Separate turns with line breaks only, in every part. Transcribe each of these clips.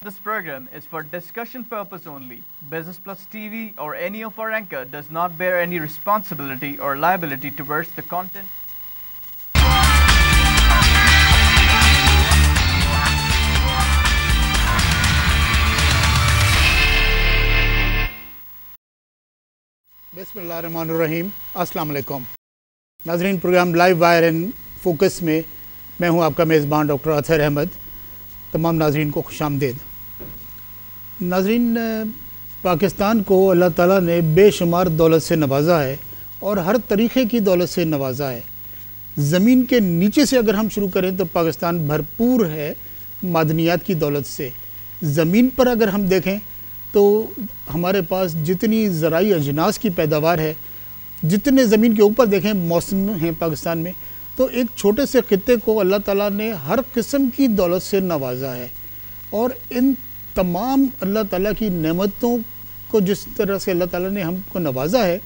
This program is for discussion purpose only. Business Plus TV or any of our anchor does not bear any responsibility or liability towards the content.
बिस्मिल्लाहिर्रहमानिर्रहीम, अस्सलाम वालेकुम। नाज़रीन, programme live wire and focus में मैं हूं आपका मेज़बान doctor Athar Ahmad. तमाम नाज़रीन को खुशामदीद। नाज़रीन, पाकिस्तान को अल्लाह ताला ने बेशुमार दौलत से नवाजा है और हर तरीक़े की दौलत से नवाजा है। ज़मीन के नीचे से अगर हम शुरू करें तो पाकिस्तान भरपूर है मादनियात की दौलत से। ज़मीन पर अगर हम देखें तो हमारे पास जितनी ज़राई अजनास की पैदावार है, जितने ज़मीन के ऊपर देखें मौसम हैं पाकिस्तान में, तो एक छोटे से ख़ित्ते को अल्लाह ताला ने हर किस्म की दौलत से नवाजा है। और इन तमाम अल्लाह ताला की नेमतों को जिस तरह से अल्लाह ताला ने हमको नवाजा है,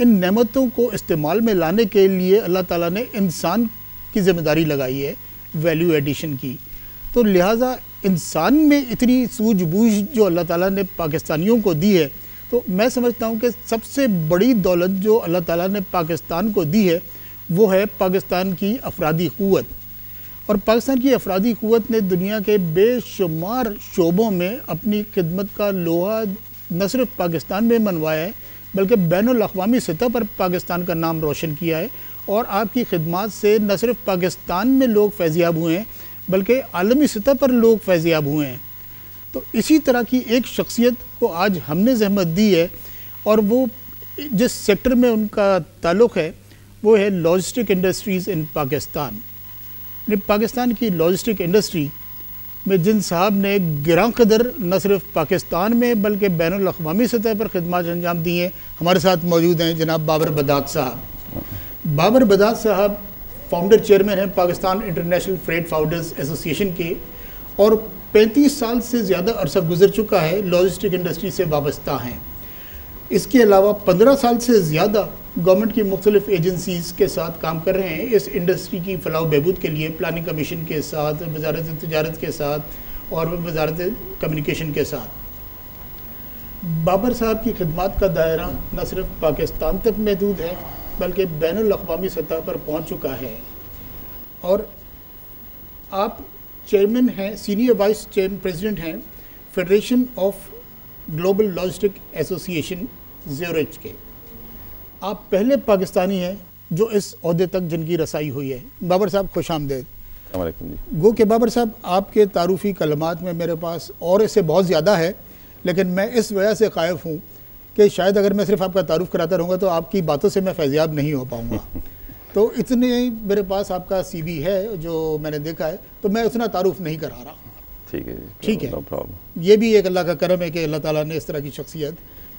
इन नेमतों को इस्तेमाल में लाने के लिए अल्लाह ताला ने इंसान की ज़िम्मेदारी लगाई है वैल्यू एडिशन की। तो लिहाजा इंसान में इतनी सूझबूझ जो अल्लाह ताला ने पाकिस्तानियों को दी है, तो मैं समझता हूँ कि सबसे बड़ी दौलत जो अल्लाह ताला ने पाकिस्तान को दी है वो है पाकिस्तान की अफरादी क़ुव्वत। और पाकिस्तान की अफरादी क़ुव्वत ने दुनिया के बेशुमार शोबों में अपनी खिदमत का लोहा न सिर्फ पाकिस्तान में मनवाया है, बल्कि बैनुल अक़वामी सतह पर पाकिस्तान का नाम रोशन किया है। और आपकी खिदमत से न सिर्फ पाकिस्तान में लोग फैज़याब हुए हैं, बल्कि आलमी सतह पर लोग फैज़याब हुए हैं। तो इसी तरह की एक शख्सियत को आज हमने ज़हमत दी है, और वो जिस सेक्टर में उनका ताल्लुक़ है वो है logistic industries in Pakistan. Pakistan की लॉजिस्टिक इंडस्ट्री में जिन साहब ने गिरां कदर न सिर्फ पाकिस्तान में बल्कि बैनुल अक़वामी सतह पर खिदमत अंजाम दी हैं, हमारे साथ मौजूद हैं जनाब बाबर बदात साहब। बाबर बदात साहब फाउंडर चेयरमैन हैं Pakistan international freight founders association के, और 35 साल से ज़्यादा अरसा गुजर चुका है लॉजिस्टिक इंडस्ट्री से वाबस्ता हैं। इसके अलावा 15 साल से ज़्यादा गवर्नमेंट की मुख्तलिफ़ एजेंसीज़ के साथ काम कर रहे हैं इस इंडस्ट्री की फ़लाह बहबूद के लिए, प्लानिंग कमीशन के साथ, वजारत तिजारत के साथ और वजारत कम्युनिकेशन के साथ। बाबर साहब की खिदमत का दायरा न सिर्फ पाकिस्तान तक महदूद है बल्कि बैनुल अक़वामी सतह पर पहुंच चुका है। और आप चेयरमैन हैं, सीनियर वाइस प्रेसिडेंट हैं federation of global logistic association Zurich के। आप पहले पाकिस्तानी हैं जो इस ओहदे तक जिनकी रसाई हुई है। बाबर साहब खुश आमदेद। गो के बाबर साहब, आपके तारुफ़ी कलमात में मेरे पास और इससे बहुत ज़्यादा है, लेकिन मैं इस वजह से क़ायफ़ हूँ कि शायद अगर मैं सिर्फ आपका तारुफ़ कराता रहूँगा तो आपकी बातों से मैं फैज़याब नहीं हो पाऊँगा। तो इतने मेरे पास आपका CV है जो मैंने देखा है, तो मैं उतना तारुफ़ नहीं करा रहा।
ठीक है,
ठीक है। ये भी एक अल्लाह का करम है कि अल्लाह ताला ने इस तरह की शख्सियत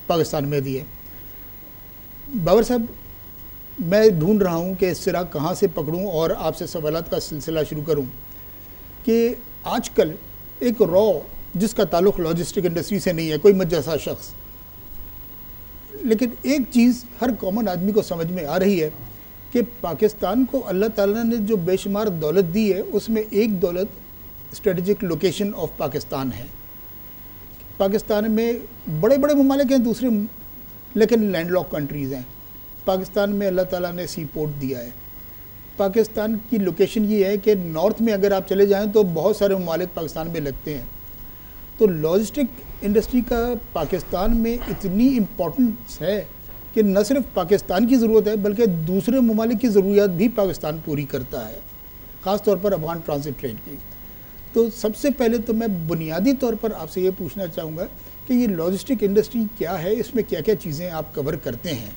पाकिस्तान में दी है। बाबर साहब, मैं ढूंढ रहा हूँ कि सिरा कहाँ से पकड़ूँ और आपसे सवालात का सिलसिला शुरू करूँ कि आजकल एक रॉ जिसका ताल्लुक़ लॉजिस्टिक इंडस्ट्री से नहीं है, कोई मजसा शख्स, लेकिन एक चीज़ हर कॉमन आदमी को समझ में आ रही है कि पाकिस्तान को अल्लाह ताला ने जो बेशुमार दौलत दी है उसमें एक दौलत स्ट्रेटजिक लोकेशन ऑफ पाकिस्तान है। पाकिस्तान में बड़े बड़े ममालिक हैं दूसरे, लेकिन लैंडलॉक कंट्रीज़ हैं। पाकिस्तान में अल्लाह ताला ने सी पोर्ट दिया है। पाकिस्तान की लोकेशन ये है कि नॉर्थ में अगर आप चले जाएं तो बहुत सारे ममालिक पाकिस्तान में लगते हैं। तो लॉजिस्टिक इंडस्ट्री का पाकिस्तान में इतनी इम्पोर्टेंस है कि न सिर्फ पाकिस्तान की ज़रूरत है बल्कि दूसरे ममालिक की ज़रूरियात भी पाकिस्तान पूरी करता है, ख़ास तौर पर अफगान ट्रांजिट ट्रेन की। तो सबसे पहले तो मैं बुनियादी तौर पर आपसे ये पूछना चाहूँगा कि ये लॉजिस्टिक इंडस्ट्री क्या है, इसमें क्या क्या चीज़ें आप कवर करते हैं?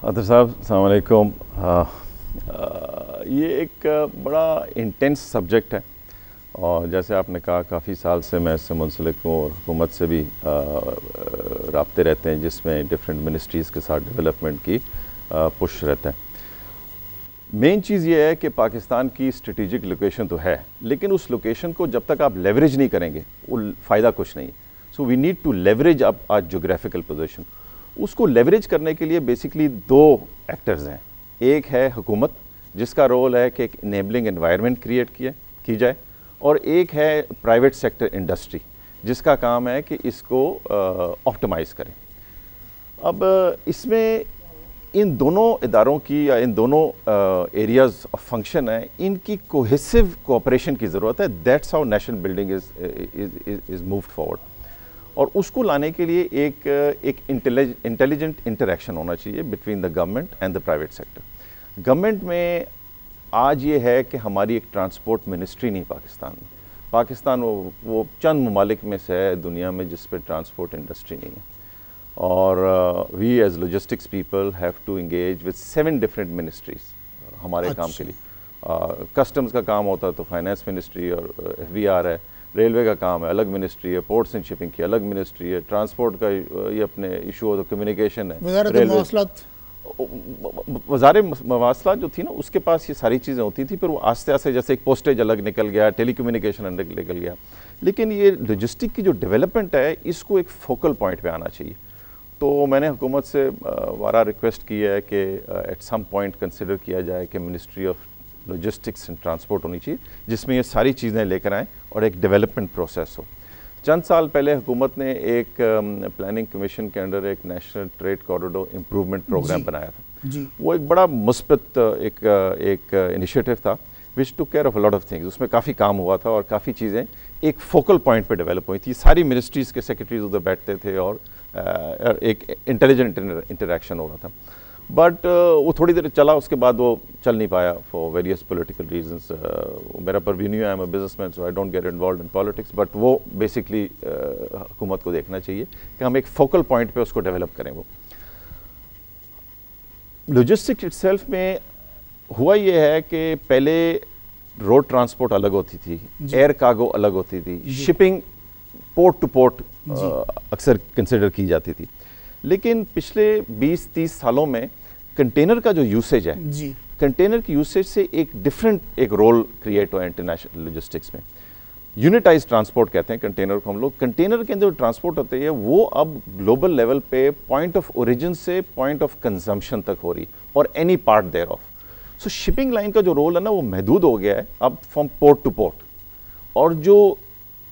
अतर साहब, अस्सलाम वालेकुम। ये एक बड़ा इंटेंस सब्जेक्ट है, और जैसे आपने कहा काफ़ी साल से मैं इससे मुंसलिक हूँ और हुकूमत से भी राब्ते रहते हैं जिसमें डिफरेंट मिनिस्ट्रीज़ के साथ डेवलपमेंट की पुश रहता है। मेन चीज़ ये है कि पाकिस्तान की स्ट्रेटिजिक लोकेशन तो है, लेकिन उस लोकेशन को जब तक आप लेवरेज नहीं करेंगे वो फ़ायदा कुछ नहीं। So we need to leverage up our geographical position. उसको लेवरेज करने के लिए बेसिकली दो एक्टर्स हैं। एक है हुकूमत, जिसका रोल है कि एक इनेबलिंग एनवायरनमेंट क्रिएट की जाए, और एक है प्राइवेट सेक्टर इंडस्ट्री, जिसका काम है कि इसको ऑप्टिमाइज़ करें। अब इसमें इन दोनों इदारों की या इन दोनों एरियाज़ ऑफ फंक्शन है, इनकी कोहेसिव कोऑपरेशन की ज़रूरत है। That's how national building is moved forward. और उसको लाने के लिए एक इंटेलिजेंट इंटरेक्शन होना चाहिए between the government and the private sector. Government में आज ये है कि हमारी एक ट्रांसपोर्ट मिनिस्ट्री नहीं पाकिस्तान में। पाकिस्तान वो चंद ममालिक में से है दुनिया में जिस पर ट्रांसपोर्ट इंडस्ट्री नहीं है। और we as logistics people have to engage with 7 different ministries हमारे काम के लिए। कस्टम्स का काम होता है तो फाइनेंस मिनिस्ट्री और FBR है, रेलवे का काम है अलग मिनिस्ट्री है, पोर्ट्स एंड शिपिंग की अलग मिनिस्ट्री है, ट्रांसपोर्ट का ये अपने इशू हो तो कम्युनिकेशन है, वज़ारे मवासलात जो थी ना उसके पास ये सारी चीज़ें होती थी। फिर वो आस्ते आस्ते जैसे एक पोस्टेज अलग निकल गया, टेलीकम्युनिकेशन अलग निकल गया। लेकिन ये लॉजिस्टिक की जो डेवलपमेंट है इसको एक फोकल पॉइंट पे आना चाहिए। तो मैंने हुकूमत से वारा रिक्वेस्ट की है कि एट सम पॉइंट कंसिडर किया जाए कि ministry of logistics and transport होनी चाहिए, जिसमें ये सारी चीज़ें लेकर आएँ और एक डेवलपमेंट प्रोसेस हो। चंद साल पहले हुकूमत ने एक प्लानिंग कमीशन के अंडर एक national trade corridor improvement program बनाया था जी। वो एक बड़ा मुस्बत एक इनिशिएटिव था which to care of a lot of things. उसमें काफ़ी काम हुआ था और काफ़ी चीज़ें एक फोकल पॉइंट पे डेवलप हुई थी। सारी मिनिस्ट्रीज़ के सेक्रेटरीज उधर बैठते थे और एक इंटेलिजेंट इंटरेक्शन हो रहा था। बट वो थोड़ी देर चला, उसके बाद वो चल नहीं पाया फॉर वेरियस पॉलिटिकल रीजंस। मेरा परव्यू नहीं है, आई am a businessman so I don't get involve in politics. But वो बेसिकली हुकूमत को देखना चाहिए कि हम एक फोकल पॉइंट पे उसको डेवलप करें। वो लॉजिस्टिक्स इटसेल्फ में हुआ ये है कि पहले रोड ट्रांसपोर्ट अलग होती थी, एयर कार्गो अलग होती थी, शिपिंग पोर्ट टू पोर्ट अक्सर कंसिडर की जाती थी। लेकिन पिछले 20-30 सालों में कंटेनर का जो यूसेज है जी, कंटेनर की यूसेज से एक डिफरेंट एक रोल क्रिएट हुआ है इंटरनेशनल लॉजिस्टिक्स में। यूनिटाइज ट्रांसपोर्ट कहते हैं कंटेनर को हम लोग। कंटेनर के अंदर जो ट्रांसपोर्ट होते हैं वो अब ग्लोबल लेवल पे पॉइंट ऑफ ओरिजिन से पॉइंट ऑफ कंजम्पशन तक हो रही और any part thereof. So shipping line का जो रोल है ना वो महदूद हो गया है अब फ्रॉम पोर्ट टू पोर्ट, और जो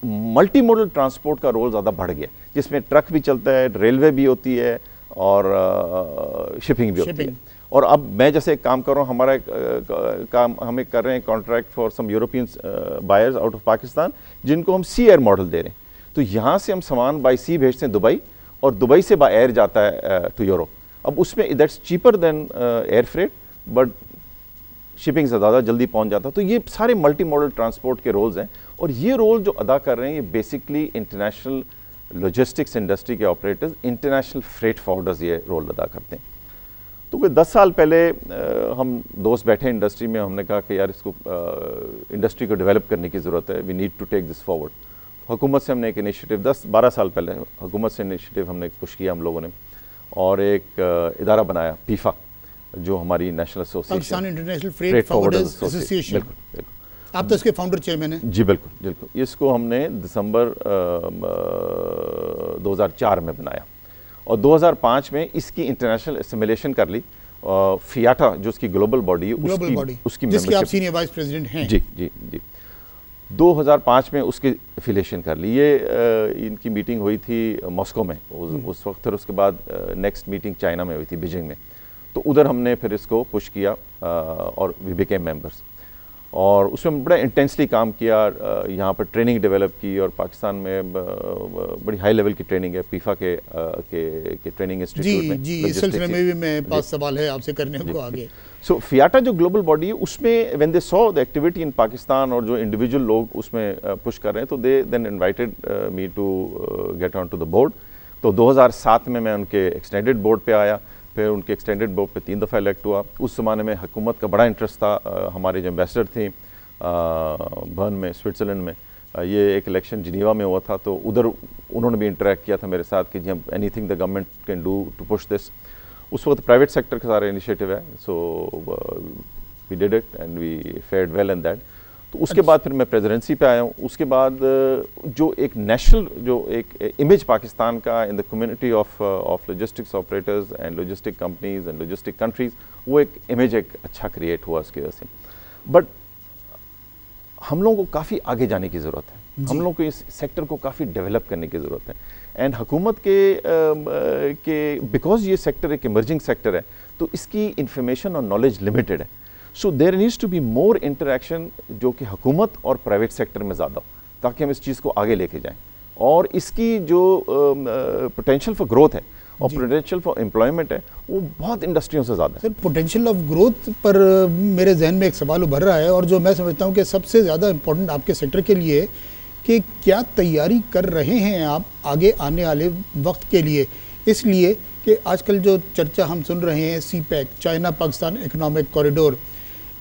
मल्टी मॉडल ट्रांसपोर्ट का रोल ज़्यादा बढ़ गया, जिसमें ट्रक भी चलता है, रेलवे भी होती है और शिपिंग भी होती है। और अब मैं जैसे एक काम कर रहा हूँ, हमारा काम हमें कर रहे हैं contract for some European buyers out of Pakistan, जिनको हम सी एयर मॉडल दे रहे हैं। तो यहाँ से हम सामान बाई सी भेजते हैं दुबई, और दुबई से बाय एयर जाता है टू यूरोप। अब उसमें that's cheaper than air freight, but shipping से ज़्यादा जल्दी पहुँच जाता है। तो ये सारे मल्टी मॉडल ट्रांसपोर्ट के रोल्स हैं, और ये रोल जो अदा कर रहे हैं ये बेसिकली इंटरनेशनल लॉजिस्टिक्स इंडस्ट्री के ऑपरेटर्स, इंटरनेशनल फ्रेट फॉरवर्डर्स ये रोल अदा करते हैं। तो कोई 10 साल पहले हम दोस्त बैठे इंडस्ट्री में, हमने कहा कि यार इसको इंडस्ट्री को डेवलप करने की ज़रूरत है, we need to take this forward. हुकूमत से हमने एक इनिशिएटिव 10-12 साल पहले हुकूमत से इनिशिएटिव हमने पुश किया हम लोगों ने, और एक इदारा बनाया पीफा, जो हमारी national association
international freight forwarders association.
बिल्कुल,
आप तो इसके फाउंडर चेयरमैन हैं
जी। बिल्कुल बिल्कुल। इसको हमने दिसंबर 2004 में बनाया, और 2005 में इसकी इंटरनेशनल एसिमिलेशन कर ली। फियाटा जो उसकी ग्लोबल बॉडी है, उसकी
जिसके आप सीनियर वाइस प्रेसिडेंट हैं।
जी जी जी। 2005 में उसकी एफिलिएशन कर ली। ये इनकी मीटिंग हुई थी मॉस्को में उस वक्त, फिर उसके बाद नेक्स्ट मीटिंग चाइना में हुई थी, बीजिंग में। तो उधर हमने फिर इसको पुश किया और वी बिकेम मेंबर्स, और उसमें बड़ा इंटेंसली काम किया। यहाँ पर ट्रेनिंग डेवलप की, और पाकिस्तान में बड़ी हाई लेवल की ट्रेनिंग है पीफा के ट्रेनिंग इंस्टीट्यूट में।
जी, इस सिलसिले में भी मेरे पास सवाल है आपसे करने को आगे।
सो फियाटा जो ग्लोबल बॉडी है, उसमें when they saw the activity in Pakistan और जो इंडिविजुअल लोग उसमें पुश कर रहे हैं, तो they then invited me to get on to the board. तो 2007 में मैं उनके एक्सटेंडेड बोर्ड पे आया, फिर उनके एक्सटेंडेड बोर्ड पे 3 दफ़ा इलेक्ट हुआ। उस ज़माने में हुकूमत का बड़ा इंटरेस्ट था। हमारे जो एम्बेसडर थे बर्न में, स्विट्ज़रलैंड में, ये एक इलेक्शन जिनीवा में हुआ था, तो उधर उन्होंने भी इंटरेक्ट किया था मेरे साथ कि जी हम anything the government can do to push this. उस वक्त प्राइवेट सेक्टर का सारा इनिशिएटिव है, so we did it and we fared well in that. तो उसके बाद फिर मैं प्रेसिडेंसी पे आया हूँ। उसके बाद जो एक नेशनल जो एक इमेज पाकिस्तान का in the community of logistics operators and logistic companies and logistic countries, वो एक इमेज एक अच्छा क्रिएट हुआ उसकी वजह से। बट हम लोगों को काफ़ी आगे जाने की ज़रूरत है, हम लोगों को इस सेक्टर को काफ़ी डेवलप करने की ज़रूरत है। एंड हुकूमत के बिकॉज ये सेक्टर एक इमर्जिंग सेक्टर है तो इसकी इंफॉर्मेशन और नॉलेज लिमिटेड है। So there needs to be more interaction जो कि हुकूमत और प्राइवेट सेक्टर में ज़्यादा हो, ताकि हम इस चीज़ को आगे लेके जाएं। और इसकी जो पोटेंशियल फॉर ग्रोथ है और पोटेंशियल फॉर एम्प्लॉयमेंट है वो बहुत इंडस्ट्रियों से ज़्यादा है।
सर, पोटेंशियल ऑफ ग्रोथ पर मेरे जहन में एक सवाल उभर रहा है, और जो मैं समझता हूँ कि सबसे ज़्यादा इम्पोर्टेंट आपके सेक्टर के लिए कि क्या तैयारी कर रहे हैं आप आगे आने वाले वक्त के लिए, इसलिए कि आजकल जो चर्चा हम सुन रहे हैं CPEC, China Pakistan economic corridor,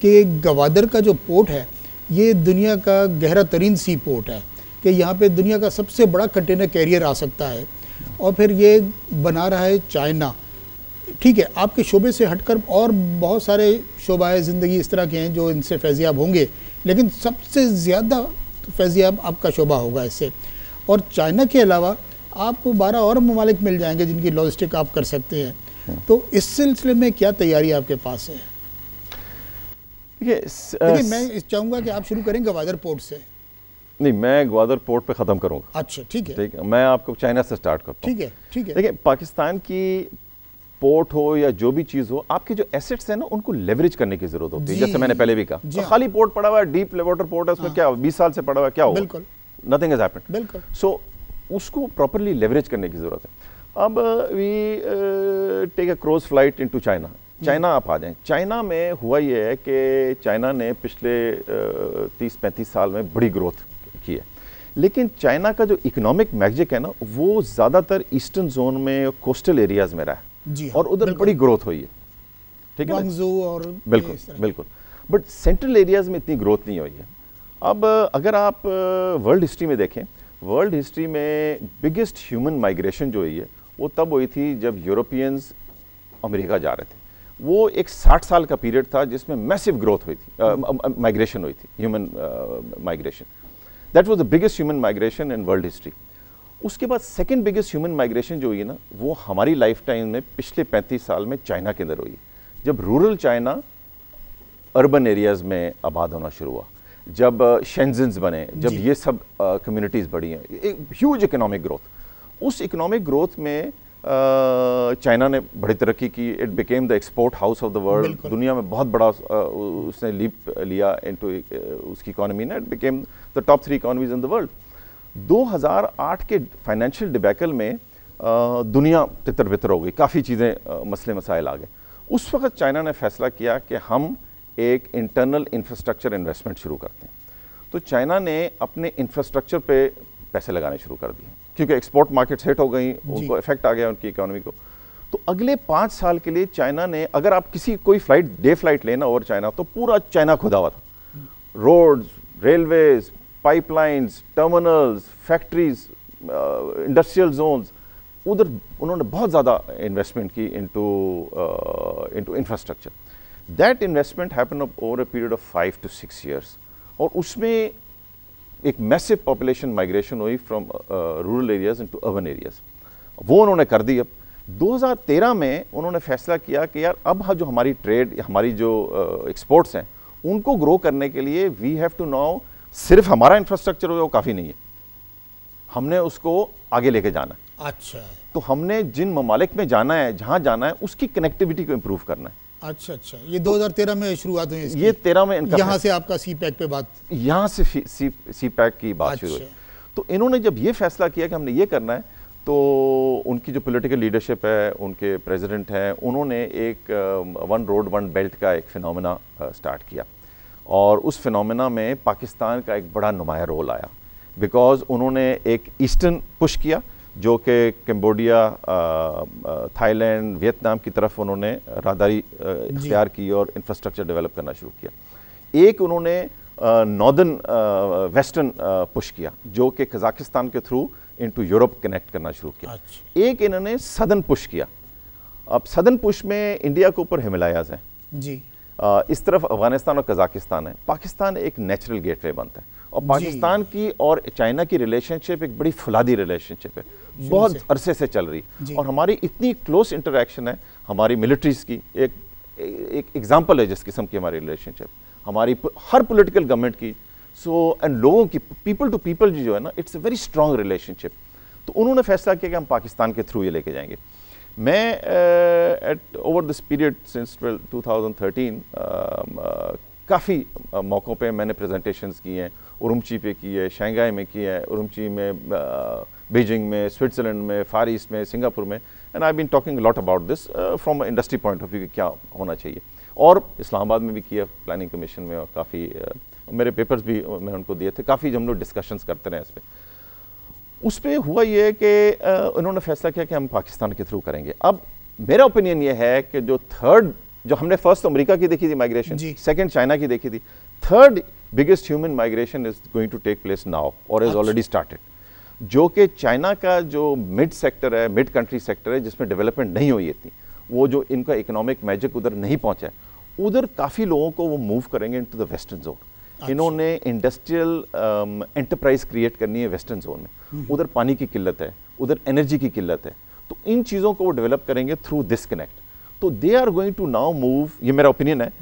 कि गवादर का जो पोर्ट है ये दुनिया का गहरा तरीन सी पोर्ट है, कि यहाँ पे दुनिया का सबसे बड़ा कंटेनर कैरियर आ सकता है, और फिर ये बना रहा है चाइना। ठीक है, आपके शोबे से हटकर और बहुत सारे शोबाए ज़िंदगी इस तरह के हैं जो इनसे फैज़याब होंगे, लेकिन सबसे ज़्यादा फैज़याब आपका शोबा होगा इससे। और चाइना के अलावा आपको 12 और ममालिक मिल जाएंगे जिनकी लॉजिस्टिक आप कर सकते हैं। तो इस सिलसिले में क्या तैयारी आपके पास है? देखिए, मैं चाहूँगा कि आप शुरू करें गवादर पोर्ट से।
नहीं, मैं ग्वादर पोर्ट पे ख़त्म करूँगा।
अच्छा, ठीक है,
ठीक है, मैं आपको चाइना से स्टार्ट करता हूँ।
ठीक है, ठीक है।
देखिए, पाकिस्तान की पोर्ट हो या जो भी चीज़ हो, आपके जो एसेट्स हैं ना उनको लेवरेज करने की जरूरत होती है। जैसे मैंने पहले भी कहा, तो खाली पोर्ट पड़ा हुआ है, डीप वाटर पोर्ट है, उसमें क्या 20 साल से पड़ा हुआ है, क्या होगा?
बिल्कुल,
नथिंग हैज हैपेंड।
बिल्कुल।
सो उसको प्रॉपरली लेवरेज करने की जरूरत है। अब we take a cross flight into China. China आप आ जाएं। चाइना में हुआ ये है कि चाइना ने पिछले 30-35 साल में बड़ी ग्रोथ की है, लेकिन चाइना का जो इकोनॉमिक मैजिक है ना वो ज़्यादातर ईस्टर्न जोन में, कोस्टल एरियाज में रहा है, और उधर बड़ी ग्रोथ हुई है। ठीक है,
और
बिल्कुल बिल्कुल, बट सेंट्रल एरियाज में इतनी ग्रोथ नहीं हुई है। अब अगर आप वर्ल्ड हिस्ट्री में देखें, वर्ल्ड हिस्ट्री में बिगेस्ट ह्यूमन माइग्रेशन जो हुई है वो तब हुई थी जब यूरोपियंस अमेरिका जा रहे थे। वो एक 60 साल का पीरियड था जिसमें मैसिव ग्रोथ हुई थी, माइग्रेशन हुई थी, human migration. That was the biggest human migration in world history. उसके बाद सेकंड बिगेस्ट ह्यूमन माइग्रेशन जो हुई है ना वो हमारी लाइफ टाइम में पिछले 35 साल में चाइना के अंदर हुई, जब रूरल चाइना अर्बन एरियाज में आबाद होना शुरू हुआ, जब शेंजन्स बने, जब ये सब कम्युनिटीज़ बढ़ी हैं, एक ह्यूज इकोनॉमिक ग्रोथ। उस इकोनॉमिक ग्रोथ में चाइना ने बड़ी तरक्की की। It became the export house of the world. दुनिया में बहुत बड़ा उसने लीप लिया इनटू उसकी इकोनॉमी ने। It became the top 3 economies in the world. 2008 के फाइनेंशियल डिबैकल में दुनिया तितर बितर हो गई, काफ़ी चीज़ें मसले मसाइल आ गए। उस वक्त चाइना ने फैसला किया कि हम एक इंटरनल इंफ्रास्ट्रक्चर इन्वेस्टमेंट शुरू करते हैं। तो चाइना ने अपने इंफ्रास्ट्रक्चर पे पैसे लगाने शुरू कर दिए, क्योंकि एक्सपोर्ट मार्केट्स हिट हो गई, उनको इफेक्ट आ गया उनकी इकोनॉमी को। तो अगले 5 साल के लिए चाइना ने, अगर आप कोई फ्लाइट, डे फ्लाइट लेना ओवर चाइना, तो पूरा चाइना खुदा हुआ था। Roads, railways, pipelines, terminals, factories, industrial zones, उधर उन्होंने बहुत ज़्यादा इन्वेस्टमेंट की into infrastructure. That investment happen over a period of 5 to 6 years, और उसमें एक मैसिव पॉपुलेशन माइग्रेशन हुई from rural areas into urban areas. वो उन्होंने कर दी। अब 2013 में उन्होंने फैसला किया कि यार अब जो हमारी ट्रेड, हमारी जो एक्सपोर्ट्स हैं, उनको ग्रो करने के लिए वी हैव टू नाउ, सिर्फ हमारा इंफ्रास्ट्रक्चर वो काफ़ी नहीं है, हमने उसको आगे लेके जाना है।
अच्छा,
तो हमने जिन ममालिक में जाना है, जहाँ जाना है, उसकी कनेक्टिविटी को इम्प्रूव करना है।
अच्छा, ये 2013 में शुरुआत हुई इसकी?
ये 13 में इनका,
यहाँ से आपका CPEC पे बात,
यहाँ से CPEC की बात शुरू हुई। तो इन्होंने जब ये फैसला किया कि हमने ये करना है, तो उनकी जो पॉलिटिकल लीडरशिप है, उनके प्रेसिडेंट हैं, उन्होंने एक 1 road 1 belt का एक फिनोमेना स्टार्ट किया, और उस फिनोमेना में पाकिस्तान का एक बड़ा नुमाया रोल आया, बिकॉज उन्होंने एक ईस्टर्न पुश किया जो कि कंबोडिया, थाईलैंड, वियतनाम की तरफ उन्होंने राहदारी इख्तियार की और इंफ्रास्ट्रक्चर डेवलप करना शुरू किया। एक उन्होंने नॉर्दर्न वेस्टर्न पुश किया जो कि कजाकिस्तान के थ्रू इनटू यूरोप कनेक्ट करना शुरू किया।
अच्छा।
एक इन्होंने सदर्न पुश किया। अब सदर्न पुश में इंडिया के ऊपर हिमालयाज हैं
जी,
इस तरफ अफगानिस्तान और कजाकिस्तान है। पाकिस्तान एक नेचुरल गेटवे बनता है, और पाकिस्तान की और चाइना की रिलेशनशिप एक बड़ी फुलादी रिलेशनशिप है, बहुत अरसे से चल रही, और हमारी इतनी क्लोज इंटरेक्शन है हमारी मिलिट्रीज की। एक एग्जाम्पल है जिस किस्म की हमारी रिलेशनशिप, हमारी हर पॉलिटिकल गवर्नमेंट की सो एंड लोगों की पीपल टू पीपल जो है ना, it's a very strong relationship. तो उन्होंने फैसला किया कि हम पाकिस्तान के थ्रू ये लेके जाएंगे। मैं at over this period since 2013 काफ़ी मौक़ों पे मैंने प्रेजेंटेशंस की हैं, उरुमची पे की है, शंघाई में की है, उरुमची में, बीजिंग में, स्विट्ज़रलैंड में, फार ईस्ट में, सिंगापुर में, and I been talking lot about this from industry point of view कि क्या होना चाहिए। और इस्लामाबाद में भी किया प्लानिंग कमीशन में, और काफ़ी मेरे पेपर्स भी मैंने उनको दिए थे, काफ़ी हम लोग डिस्कशंस करते रहे इस पर। उस पर हुआ ये कि उन्होंने फैसला किया कि हम पाकिस्तान के थ्रू करेंगे। अब मेरा ओपिनियन ये है कि जो हमने फर्स्ट अमेरिका की देखी थी माइग्रेशन, सेकंड चाइना की देखी थी, third biggest human migration is going to take place now और इज ऑलरेडी स्टार्टेड, जो कि चाइना का जो मिड सेक्टर है, मिड कंट्री सेक्टर है, जिसमें डेवलपमेंट नहीं हुई इतनी, वो जो इनका इकोनॉमिक मैजिक उधर नहीं पहुंचा है, उधर काफ़ी लोगों को वो मूव करेंगे इनटू द वेस्टर्न जोन। इन्होंने इंडस्ट्रियल एंटरप्राइज क्रिएट करनी है वेस्टर्न जोन में, उधर पानी की किल्लत है, उधर एनर्जी की किल्लत है, तो इन चीज़ों को वो डेवलप करेंगे थ्रू दिस कनेक्ट। तो they are going to now move, ये मेरा ओपिनियन है,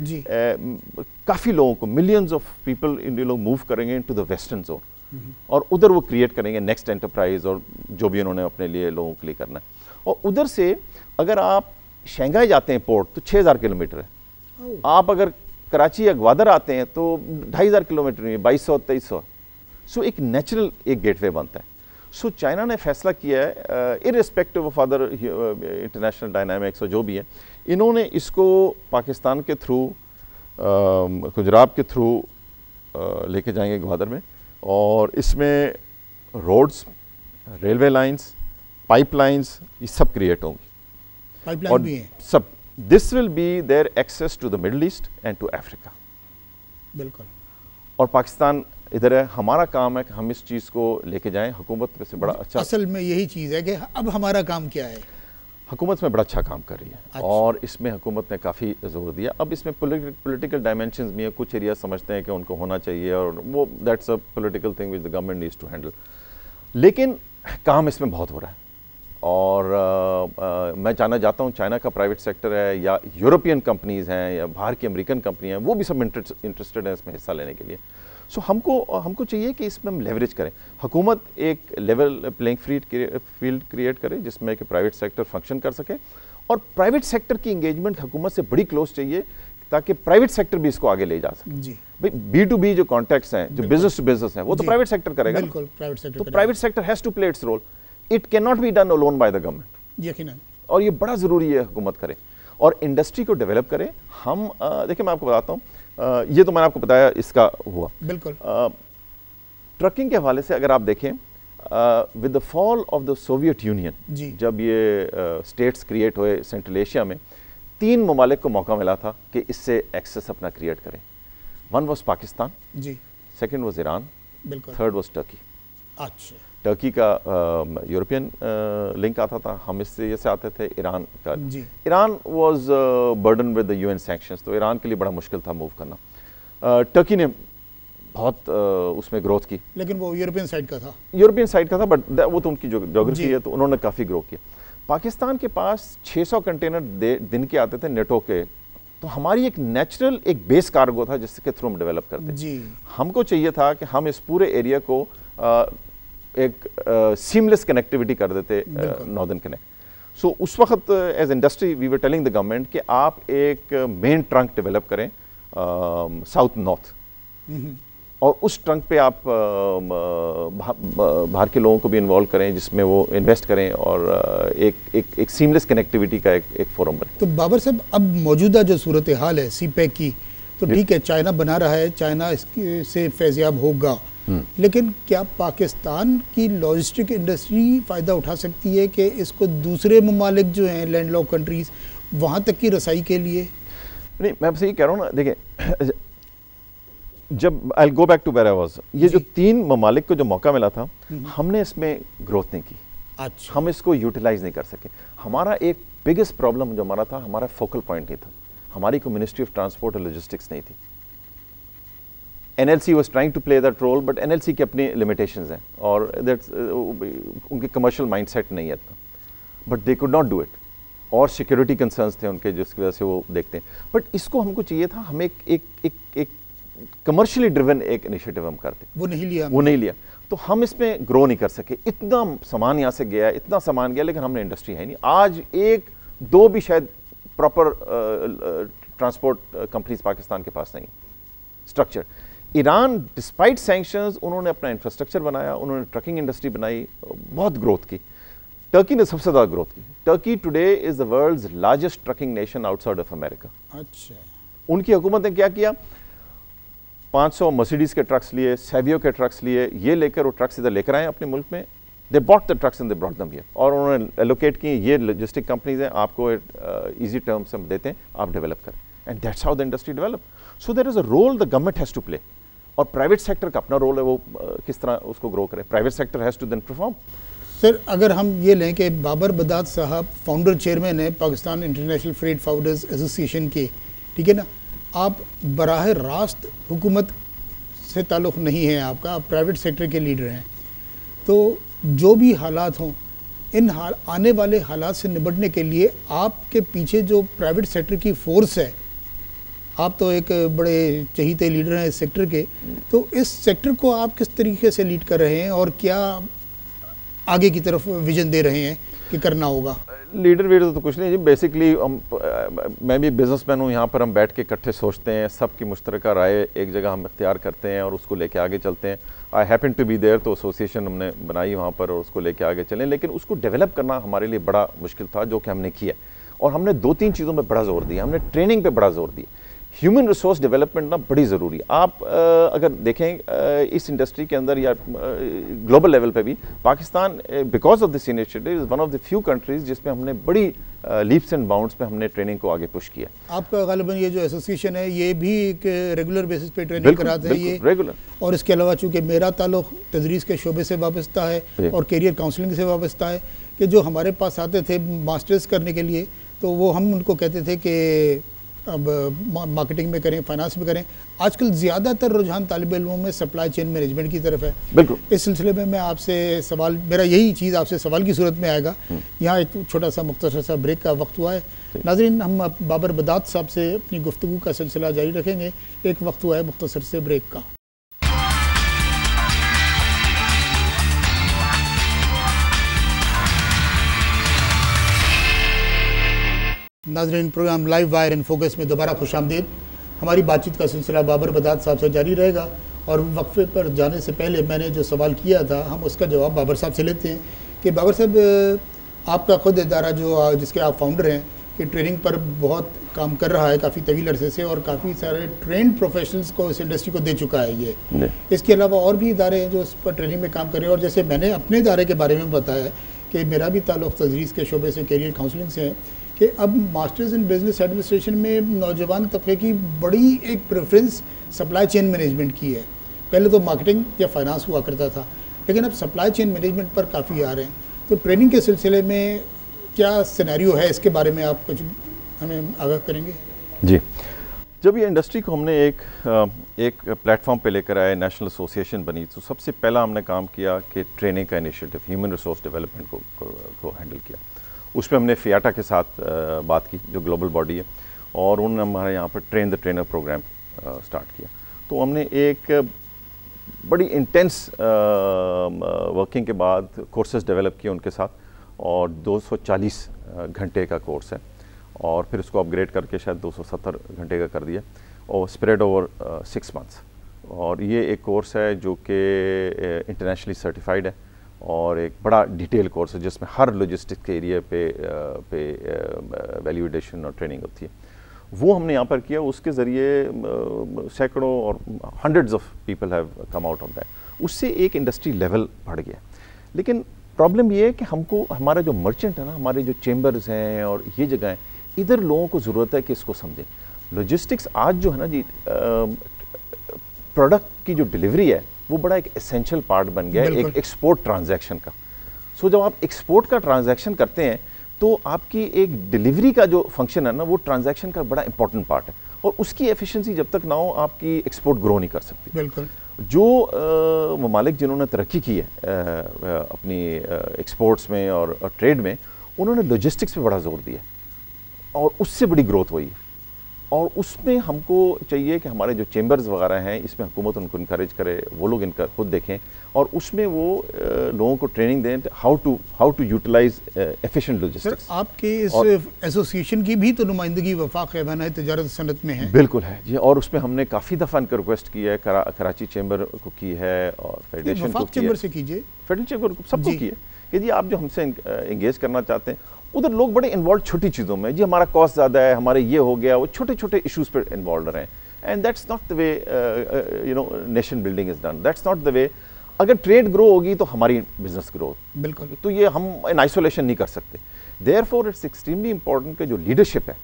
काफ़ी लोगों को, मिलियंस ऑफ पीपल इन लोग मूव करेंगे इनटू द वेस्टर्न जोन, और उधर वो क्रिएट करेंगे नेक्स्ट एंटरप्राइज और जो भी उन्होंने अपने लिए लोगों के लिए करना है। और उधर से अगर आप शंघाई जाते हैं पोर्ट तो 6000 किलोमीटर है, आप अगर कराची या ग्वादर आते हैं तो 2500 किलोमीटर नहीं, 2200-2300। सो एक नेचुरल एक गेटवे बनता है। सो चाइना ने फैसला किया है, irrespective of other international dynamics और जो भी है, इन्होंने इसको पाकिस्तान के थ्रू, गुजरात के थ्रू लेके जाएंगे ग्वादर में, और इसमें रोड्स, रेलवे लाइंस, पाइपलाइंस, ये सब क्रिएट होंगी,
पाइपलाइन भी है
सब। This will be there access to the middle east and to Africa.
बिल्कुल।
और पाकिस्तान इधर है, हमारा काम है कि हम इस चीज़ को लेके जाएं। हुकूमत से बड़ा अच्छा,
असल में यही चीज़ है कि अब हमारा काम क्या है।
हुकूमत में बड़ा अच्छा काम कर रही है। अच्छा। और इसमें हुकूमत ने काफ़ी जोर दिया। अब इसमें पॉलिटिकल डायमेंशंस भी हैं, कुछ एरिया समझते हैं कि उनको होना चाहिए, और वो that's a political thing which the government needs to handle, लेकिन काम इसमें बहुत हो रहा है। और मैं जानना चाहता हूँ, चाइना का प्राइवेट सेक्टर है या यूरोपियन कंपनीज़ हैं या बाहर की अमेरिकन कंपनी हैं, वो भी सब इंटरेस्टेड हैं इसमें हिस्सा लेने के लिए। सो हमको चाहिए कि इसमें हम लेवरेज करें। हुकूमत एक लेवल प्लेइंग फील्ड क्रिएट करे जिसमें कि प्राइवेट सेक्टर फंक्शन कर सके, और प्राइवेट सेक्टर की इंगेजमेंट हुकूमत से बड़ी क्लोज चाहिए ताकि प्राइवेट सेक्टर भी इसको आगे ले जा सके। जी भाई, B2B जो कॉन्टैक्ट्स हैं, जो बिजनेस टू बिजनेस हैं, वो तो प्राइवेट सेक्टर करेगा।
बिल्कुल, प्राइवेट सेक्टर।
तो private sector has to play its role, it can not be done alone by the government.
यकीनन।
और ये बड़ा ज़रूरी है हुकूमत करे और इंडस्ट्री को डेवलप करे। हम देखिए, मैं आपको बताता हूँ, ये तो मैंने आपको बताया इसका हुआ।
बिल्कुल।
ट्रकिंग के हवाले से अगर आप देखें, with the fall of the Soviet union, जब ये स्टेट्स क्रिएट हुए सेंट्रल एशिया में, 3 ममालिक को मौका मिला था कि इससे एक्सेस अपना क्रिएट करें। वन वॉज पाकिस्तान, जी, सेकेंड वॉज ईरान, बिल्कुल, थर्ड वॉज टर्की। अच्छा। टर्की का यूरोपियन लिंक आता था, हम इससे जैसे आते थे, ईरान का। Iran was burden with the UN sanctions, तो ईरान के लिए बड़ा मुश्किल था मूव करना। टर्की ने बहुत उसमें ग्रोथ की, लेकिन वो यूरोपियन साइड का था, बट वो तो उनकी ज्योग्राफी है, तो उन्होंने काफ़ी ग्रो किया। पाकिस्तान के पास 600 कंटेनर दिन के आते थे नेटो के, तो हमारी एक नेचुरल एक बेस कार्गो था जिसके थ्रू हम डेवलप करते जी। हमको चाहिए था कि हम इस पूरे एरिया को एक सीमलेस कनेक्टिविटी कर देते, नॉर्दर्न कनेक्ट। सो उस वक्त as industry we were telling the government कि आप एक मेन ट्रंक डेवलप करें साउथ नॉर्थ, और उस ट्रंक पे आप बाहर के लोगों को भी इन्वॉल्व करें, जिसमें वो इन्वेस्ट करें, और एक सीमलेस कनेक्टिविटी का एक फोरम बने।
तो बाबर साहब, अब मौजूदा जो सूरत हाल है CPEC की, तो ठीक है, चाइना बना रहा है, चाइना इससे फैज़याब होगा, लेकिन क्या पाकिस्तान की लॉजिस्टिक इंडस्ट्री फ़ायदा उठा सकती है कि इसको दूसरे ममालिक जो हैं लैंडलॉक कंट्रीज़, वहाँ तक की रसाई के लिए?
नहीं, मैं आपसे ये कह रहा हूँ ना, देखिए, जब I go back to where I was, ये जो 3 ममालिक को जो मौका मिला था, हमने इसमें ग्रोथ नहीं की। अच्छा। हम इसको यूटिलाइज नहीं कर सके। हमारा एक बिगेस्ट प्रॉब्लम जो हमारा था, हमारा फोकल पॉइंट नहीं था, हमारी को मिनिस्ट्री ऑफ ट्रांसपोर्ट और लॉजिस्टिक्स नहीं थी। NLC was trying to play that role, but NLC की अपनी limitations हैं, और that's उनकी commercial mindset नहीं है, but they could not do it, और security concerns थे उनके, जिसकी वजह से वो देखते हैं। but इसको हमको चाहिए था, हम एक कमर्शियली ड्रिवन एक इनिशिएटिव हम करते,
वो नहीं लिया,
तो हम इसमें ग्रो नहीं कर सके। इतना सामान यहाँ से गया, इतना सामान गया, लेकिन हमने इंडस्ट्री है नहीं। आज एक दो भी शायद प्रॉपर ट्रांसपोर्ट कंपनीज पाकिस्तान के पास नहीं स्ट्रक्चर। ईरान डिस्पाइट सैंक्शंस उन्होंने अपना इंफ्रास्ट्रक्चर बनाया, उन्होंने ट्रकिंग इंडस्ट्री बनाई, बहुत ग्रोथ की। टर्की ने सबसे ज़्यादा ग्रोथ की। Turkey today is the world's largest trucking nation outside of America.
अच्छा,
उनकी हुकूमत ने क्या किया, 500 मर्सिडीज के ट्रक्स लिए, सेवियो के ट्रक्स लिए, ये लेकर वो ट्रक्स इधर लेकर आए अपने मुल्क में। They bought the trucks and they brought them here, और उन्होंने एलोकेट किए, ये लॉजिस्टिक कंपनीज हैं, आपको इजी टर्म्स हम देते हैं, आप डेवलप करें, and that's how the industry develop. So there is a role the government has to play, और प्राइवेट सेक्टर का अपना रोल है, वो किस तरह उसको ग्रो करे। Private sector has to then perform.
Sir, अगर हम ये लें कि बाबर बदात साहब फाउंडर चेयरमैन है Pakistan international freight forwarders association के, ठीक है ना, आप बराह रास्त हुकूमत से ताल्लुक़ नहीं है आपका, आप प्राइवेट सेक्टर के लीडर हैं, तो जो भी हालात हों, इन आने वाले हालात से निपटने के लिए आपके पीछे जो प्राइवेट सेक्टर की फोर्स है, आप तो एक बड़े चहीते लीडर हैं इस सेक्टर के, तो इस सेक्टर को आप किस तरीके से लीड कर रहे हैं और क्या आगे की तरफ विजन दे रहे हैं कि करना होगा?
लीडर तो कुछ नहीं जी, बेसिकली मैं भी बिजनेसमैन हूँ, यहाँ पर हम बैठ के इकट्ठे सोचते हैं, सबकी मुश्तरका राय एक जगह हम इख्तियार करते हैं और उसको लेके आगे चलते हैं। I happen to be there, तो एसोसिएशन हमने बनाई वहाँ पर और उसको लेके आगे चलें, लेकिन उसको डेवलप करना हमारे लिए बड़ा मुश्किल था, जो कि हमने किया। और हमने 2-3 चीज़ों पर बड़ा जोर दिया। हमने ट्रेनिंग पर बड़ा जोर दिया, ह्यूमन रिसोर्स डेवलपमेंट ना बड़ी ज़रूरी है। आप अगर देखें इस इंडस्ट्री के अंदर या ग्लोबल लेवल पे भी, Pakistan because of this initiative is one of the few countries जिसमें हमने बड़ी लीप्स एंड बाउंड्स पे हमने ट्रेनिंग को आगे पुश किया।
आपका गालिबन ये जो एसोसिएशन है, ये भी एक रेगुलर बेसिस पे ट्रेनिंग कराते हैं ये
रेगुलर,
और इसके अलावा चूँकि मेरा ताल्लुक तदरीस के शोबे से वाबस्ता है और कैरियर काउंसलिंग से वाबस्ता है, कि जो हमारे पास आते थे मास्टर्स करने के लिए, तो वो हम उनको कहते थे कि अब मार्केटिंग में करें, फाइनेंस में करें। आजकल ज़्यादातर रुझान तालिब इल्मों में सप्लाई चेन मैनेजमेंट की तरफ है।
बिल्कुल,
इस सिलसिले में मैं आपसे सवाल, मेरा यही चीज़ आपसे सवाल की सूरत में आएगा। यहाँ एक छोटा सा मुख्तसर सा ब्रेक का वक्त हुआ है। नाज़रीन, हम बाबर बदात साहब से अपनी गुफ्तगू का सिलसिला जारी रखेंगे। एक वक्त हुआ है मुख्तसर से ब्रेक का। नाज़रीन, programme live wire in focus में दोबारा खुशामदीद। हमारी बातचीत का सिलसिला बाबर बदात साहब से जारी रहेगा, और वक्फे पर जाने से पहले मैंने जो सवाल किया था, हम उसका जवाब बाबर साहब से लेते हैं कि बाबर साहब, आपका खुद इदारा जो जिसके आप फाउंडर हैं, कि ट्रेनिंग पर बहुत काम कर रहा है काफ़ी तवील अरसे से, और काफ़ी सारे ट्रेंड प्रोफेशनल्स को इस इंडस्ट्री को दे चुका है ये। इसके अलावा और भी इदारे हैं जो इस पर ट्रेनिंग में काम कर रहे हैं, और जैसे मैंने अपने इदारे के बारे में बताया कि मेरा भी ताल्लुक़ तदरीस के शोबे से, कैरियर काउंसलिंग से है, कि अब मास्टर्स इन बिजनेस एडमिनिस्ट्रेशन में नौजवान तबके की बड़ी एक प्रेफरेंस सप्लाई चेन मैनेजमेंट की है। पहले तो मार्केटिंग या फाइनेंस हुआ करता था, लेकिन अब सप्लाई चेन मैनेजमेंट पर काफ़ी आ रहे हैं। तो ट्रेनिंग के सिलसिले में क्या सिनेरियो है, इसके बारे में आप कुछ हमें आगाह करेंगे?
जी, जब ये इंडस्ट्री को हमने एक प्लेटफॉर्म पे लेकर आए, नेशनल एसोसिएशन बनी, तो सबसे पहला हमने काम किया कि ट्रेनिंग का इनिशिएटिव, ह्यूमन रिसोर्स डेवलपमेंट को हैंडल किया। उसमें हमने फियाटा के साथ बात की, जो ग्लोबल बॉडी है, और उन्होंने हमारे यहाँ पर train the trainer programme start किया। तो हमने एक बड़ी इंटेंस वर्किंग के बाद कोर्सेज डेवलप किए उनके साथ, और 240 घंटे का कोर्स है, और फिर उसको अपग्रेड करके शायद 270 घंटे का कर दिया, और स्प्रेड ओवर 6 मंथ्स। और ये एक कोर्स है जो कि इंटरनेशनली सर्टिफाइड है, और एक बड़ा डिटेल कोर्स है जिसमें हर लॉजिस्टिक्स के एरिया पे वैल्यू एडिशन और ट्रेनिंग होती है। वो हमने यहाँ पर किया, उसके ज़रिए सैकड़ों और hundreds of people have come out of that. उससे एक इंडस्ट्री लेवल बढ़ गया। लेकिन प्रॉब्लम ये है कि हमको, हमारा जो मर्चेंट है ना, हमारे जो चेम्बर्स हैं और ये जगहें, इधर लोगों को ज़रूरत है कि इसको समझें। लॉजिस्टिक्स आज जो है ना जी, प्रोडक्ट की जो डिलीवरी है वो बड़ा एक एसेंशियल पार्ट बन गया है एक एक्सपोर्ट ट्रांजैक्शन का। सो जब आप एक्सपोर्ट का ट्रांजैक्शन करते हैं तो आपकी एक डिलीवरी का जो फंक्शन है ना, वो ट्रांजैक्शन का बड़ा इंपॉर्टेंट पार्ट है, और उसकी एफिशिएंसी जब तक ना हो, आपकी एक्सपोर्ट ग्रो नहीं कर सकती।
बिल्कुल।
जो ममालिक जिन्होंने तरक्की की है अपनी एक्सपोर्ट्स में और ट्रेड में, उन्होंने लॉजिस्टिक्स पे बड़ा जोर दिया और उससे बड़ी ग्रोथ हुई है। और उसमें हमको चाहिए कि हमारे जो चेंबर्स वगैरह हैं इसमें हुकूमत उनको इनकरेज करे, वो लोग इनका खुद देखें और उसमें वो लोगों को ट्रेनिंग दें how to utilise efficient logistics.
आपके इस एसोसिएशन की भी तो नुमाइंदगी वफाक ऐवान तिजारत सनत में है।
बिल्कुल है जी, और उसमें हमने काफ़ी दफ़ा इनका रिक्वेस्ट की है, कराची चेंबर को की है और फेडरेशन को की है,
चेंबर से कीजिए,
फेडरल चेंबर को सबको की है कि जी आप जो हमसे इंगेज करना चाहते हैं। उधर लोग बड़े इन्वॉल्व छोटी चीज़ों में, जी हमारा कॉस्ट ज़्यादा है, हमारे ये हो गया, वो छोटे छोटे इश्यूज़ पर इन्वॉल्व रहे हैं। And that's not the way nation building is done, that's not the way. अगर ट्रेड ग्रो होगी तो हमारी बिजनेस ग्रो,
बिल्कुल,
तो ये हम इन आइसोलेशन नहीं कर सकते। देयरफॉर इट्स एक्सट्रीमली इंपॉर्टेंट कि जो लीडरशिप है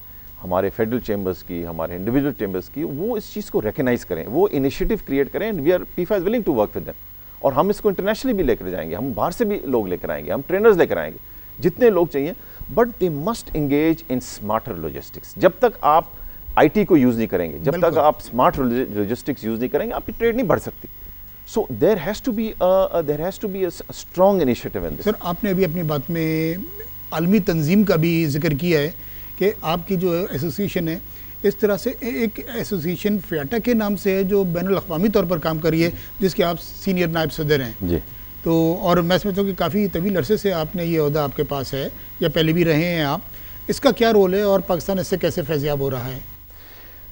हमारे फेडरल चेंबर्स की, हमारे इंडिविजुअल चेंबर्स की, वो इस चीज़ को रिकग्नाइज करें, वो इनिशिएटिव क्रिएट करें। And we are PIFFA is willing to work with them, और हम इसको इंटरनेशनली भी लेकर जाएंगे, हम बाहर से भी लोग लेकर आएंगे, हम ट्रेनर्स लेकर आएंगे, जितने लोग चाहिए। But they must engage in smarter logistics. जब तक आप आईटी को यूज़ नहीं करेंगे, जब तक आप स्मार्ट लॉजिस्टिक्स यूज़ नहीं करेंगे, आपकी ट्रेड नहीं बढ़ सकती। So there has to be a strong initiative in this.
Sir, आपने अभी अपनी बात में आलमी तंजीम का भी जिक्र किया है कि आपकी जो एसोसिएशन है इस तरह से एक एसोसिएशन फ़ियाटा के नाम से है जो बैनुल अक़वामी तौर पर काम कर रही है, जिसके आप सीनियर नायब सदर हैं
जी।
तो और मैं समझता हूँ कि काफ़ी तवील अरसे से आपने ये ओहदा आपके पास है या पहले भी रहे हैं आप, इसका क्या रोल है और पाकिस्तान इससे कैसे फैज़याब हो रहा है?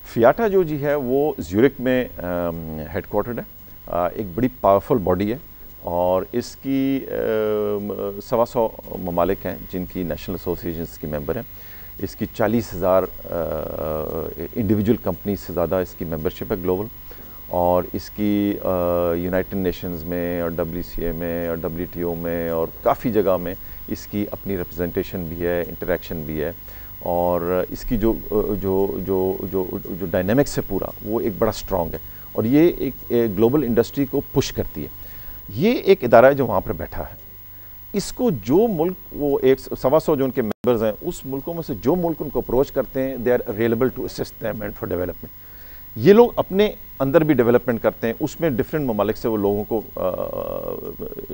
फ़ियाटा जो जी है वो ज़्यूरिख में हेडक्वार्टर्ड है, एक बड़ी पावरफुल बॉडी है और इसकी 125 ममालिक हैं जिनकी नेशनल एसोसिएशंस की मेंबर हैं। इसकी 40,000 इंडिविजुअल कंपनी से ज़्यादा इसकी मेंबरशिप है ग्लोबल, और इसकी यूनाइटेड नेशंस में और WCA में और WTO में और काफ़ी जगह में इसकी अपनी रिप्रेजेंटेशन भी है, इंटरेक्शन भी है, और इसकी जो जो जो जो जो डायनेमिक्स है पूरा वो एक बड़ा स्ट्रॉन्ग है, और ये एक ग्लोबल इंडस्ट्री को पुश करती है। ये एक इदारा है जो वहाँ पर बैठा है, इसको जो मुल्क वो 125 जो उनके मेंबर्स हैं उस मुल्कों में से जो मुल्क उनको अप्रोच करते हैं they are available to assist them and for development. ये लोग अपने अंदर भी डेवलपमेंट करते हैं, उसमें डिफरेंट ममालिक से वो लोगों को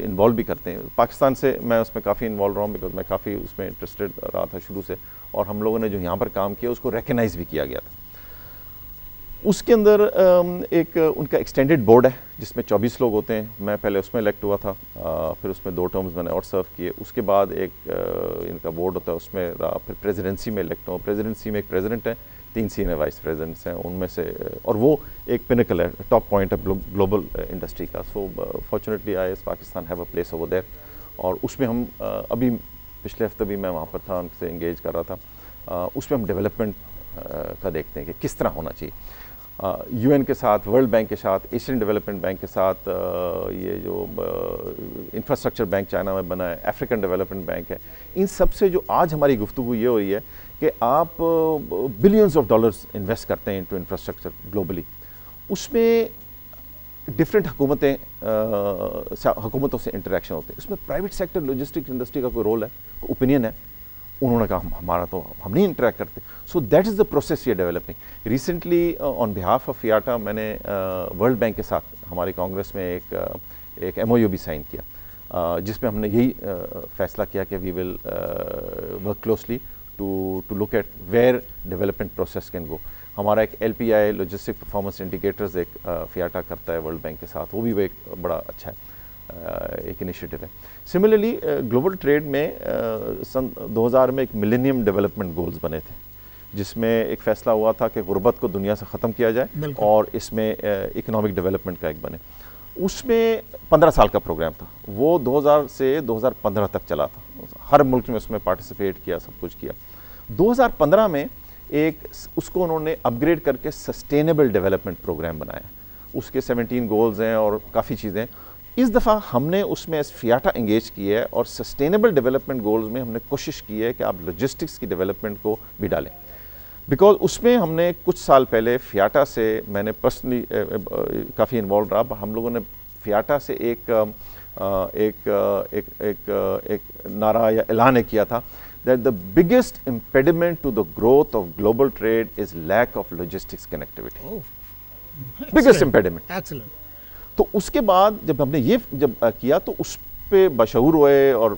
इन्वॉल्व भी करते हैं। पाकिस्तान से मैं उसमें काफ़ी इन्वॉल्व रहा हूँ बिकॉज मैं काफ़ी उसमें इंटरेस्टेड रहा था शुरू से, और हम लोगों ने जो यहाँ पर काम किया उसको रिकग्नाइज भी किया गया था। उसके अंदर एक उनका एक्सटेंडेड बोर्ड है जिसमें 24 लोग होते हैं। मैं पहले उसमें इलेक्ट हुआ था, फिर उसमें 2 टर्म्स मैंने और सर्व किए। उसके बाद एक इनका बोर्ड होता है उसमें रहा, फिर प्रेसिडेंसी में इलेक्ट हुआ। प्रेसिडेंसी में एक प्रेसिडेंट है, 3 सीनियर वाइस प्रेसिडेंट्स हैं उनमें से, और वो एक पिनकल है, टॉप पॉइंट है ग्लोबल इंडस्ट्री का। So fortunately I as Pakistan have a place over there, और उसमें हम अभी पिछले हफ्ते भी मैं वहाँ पर था, उनसे इंगेज कर रहा था। उसमें हम डेवलपमेंट का देखते हैं कि किस तरह होना चाहिए। UN के साथ, वर्ल्ड बैंक के साथ, एशियन डेवलपमेंट बैंक के साथ, ये जो इंफ्रास्ट्रक्चर बैंक चाइना में बना है, अफ्रीकन डेवलपमेंट बैंक है, इन सब से जो आज हमारी गुफ्तगू ये हुई है कि आप बिलियंस ऑफ डॉलर्स इन्वेस्ट करते हैं इनटू इंफ्रास्ट्रक्चर ग्लोबली, उसमें डिफरेंट हुकूमतों से इंटरेक्शन होते हैं, उसमें प्राइवेट सेक्टर लॉजिस्टिक इंडस्ट्री का कोई रोल है, कोई ओपिनियन है? उन्होंने कहा हमारा तो हम नहीं इंटरेक्ट करते। So that is the process we are developing. Recently on behalf of FIATA मैंने वर्ल्ड बैंक के साथ हमारी कांग्रेस में एक MOU भी साइन किया, जिसमें हमने यही फैसला किया कि we will work closely to look at where development process can go. हमारा एक LPI लॉजिस्टिक परफॉर्मेंस इंडिकेटर्स एक फ़ियाटा करता है वर्ल्ड बैंक के साथ, वो भी वो एक बड़ा अच्छा है, एक इनिशिएटिव है। सिमिलरली ग्लोबल ट्रेड में सन 2000 में एक मिलेनियम डेवलपमेंट गोल्स बने थे, जिसमें एक फैसला हुआ था कि गुर्बत को दुनिया से ख़त्म किया जाए और इसमें इकोनॉमिक डेवलपमेंट का एक बने। उसमें 15 साल का प्रोग्राम था, वो 2000 से 2015 तक चला था, हर मुल्क में उसमें पार्टिसिपेट किया, सब कुछ किया। 2015 में एक उसको उन्होंने अपग्रेड करके सस्टेनेबल डेवलपमेंट प्रोग्राम बनाया, उसके 17 गोल्स हैं और काफ़ी चीज़ें। इस दफ़ा हमने उसमें फ़ियाटा इंगेज किया है और सस्टेनेबल डेवलपमेंट गोल्स में हमने कोशिश की है कि आप लॉजिस्टिक्स की डेवलपमेंट को भी डालें, बिकॉज उसमें हमने कुछ साल पहले फ़ियाटा से, मैंने पर्सनली काफ़ी इन्वॉल्व रहा, हम लोगों ने फ़ियाटा से एक नारा या ऐलान किया था that the biggest impediment to the growth of global trade is lack of logistics connectivity.
Oh,
biggest impediment.
Excellent.
तो उसके बाद जब हमने ये किया तो उस पे बशऊर हुए और